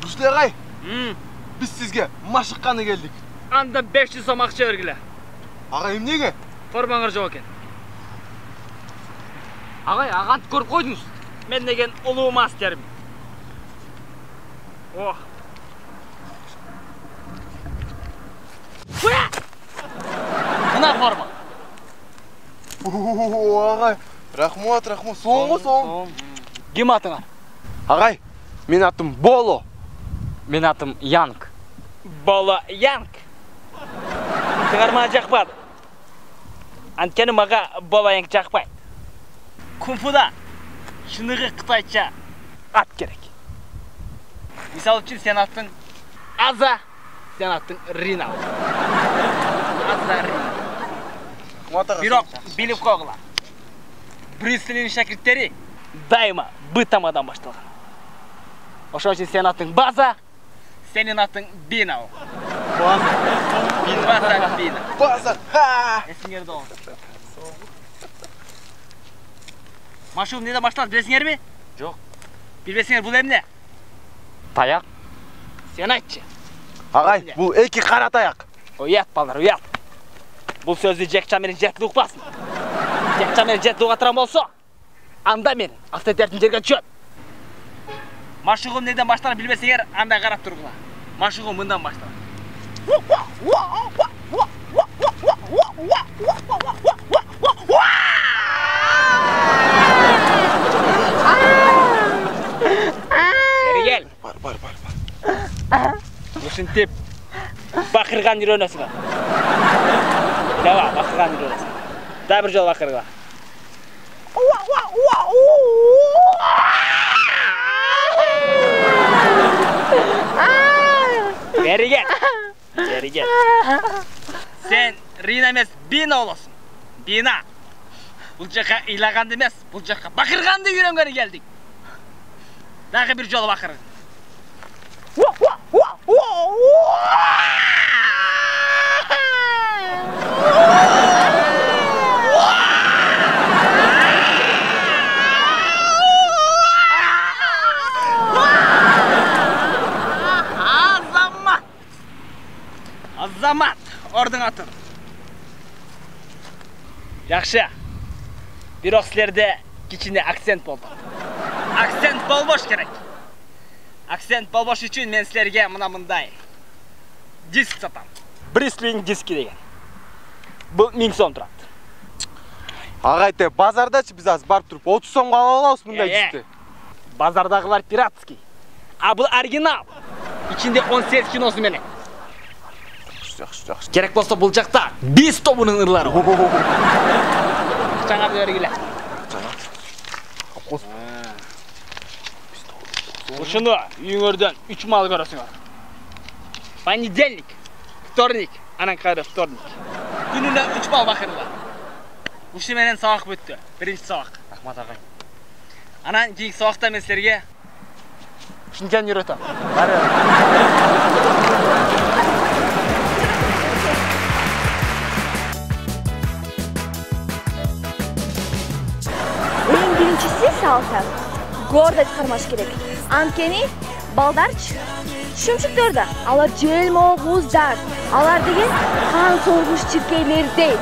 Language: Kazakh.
Rusli ağay. Biz sizge maşıqqanı geldik. Anda 500 so'm ақша бергіле. Ağayım nege? Формаңыз жоқ екен. Ағай, ағанды көріп қойдыңыз. Мен деген ұлы мастермін. О. Мына форма. Ağay. Rahmat. Soğun. Кім атыңар? Ağay, men atım Bolo. Мен атым Янг. Боло Янг. Атыңар маған жақпады. Анткені маға Боло Янг жақпайды. Кунфуда шынығы қытайша ат керек. Мисал үшін сен аттың Аза, сен аттың Рина. Аза Рина. Бирок биліп қойғыла. Брюслинің шәкірттері дайыма Б тамадан башталған. Ошо үшін сен аттың База, сенің аттың Бина. База. Есіңерді оң. Машуым неден башталады, білесіңер ме? Жоқ. Білбесіңер, бұл емне? Таяқ. Сен айтшы. Ağay, bu iki qara tayaq. Ұят, балдар, ұят. Бұл сөзді Жекча менен жетті ұқпасын. Жекча менен жетті ұғатырам болса, анда мен авторитетін жерге чөт. Машуғым неден башталады білбесіңер, анда қарап тұрғыла. Машуғым мындан башталады. Бері кел. Бар. Ушинтип бақырған үйренесің. Давай, бақырған үйренесің. Да бір жол бақырға. Бері кел. Сен Рина емес, Бина оласың. Бина. Бұл жаққа илағанды емес, бұл жаққа бақырғанды үйренгені келдік. Дағы бір жол бақырға. Азамат, ордыңа тұр. Жақшы. Бирок сілерде кичине акцент болды. Акцент болбош керек. Акцент болбош үшін мен сілерге мындай диск сатам. Брюслинг диски деген. Бұл 1000 сом тұрады. Ağay, те базардачы біз аз барып тұрып 30 сомға алабыз мындай дисті. Базардағылар пиратский. А бұл оригинал. İçinde 18 киносы менен. Жақсы. Керек болса бұл жақта 5 тобының ырлары. Жаңа бергіле. Ушыны үйіңерден 3 мал көресіңер. Понедельник, вторник, анан кайра вторник. Күнүнө 3 мал бакырла. Ушы менен сабак бүттү. Биринчи сабак. Рахмат агай. Анан кийинки сабакта мен силерге ушинчаны үйрөтөм. Эң биринчиси салта. Гордость кармаш керек. Анткени балдарчы шүмшүктөр да, алар желмоогуздар. Алар деген кан соргуч чиркейлердей.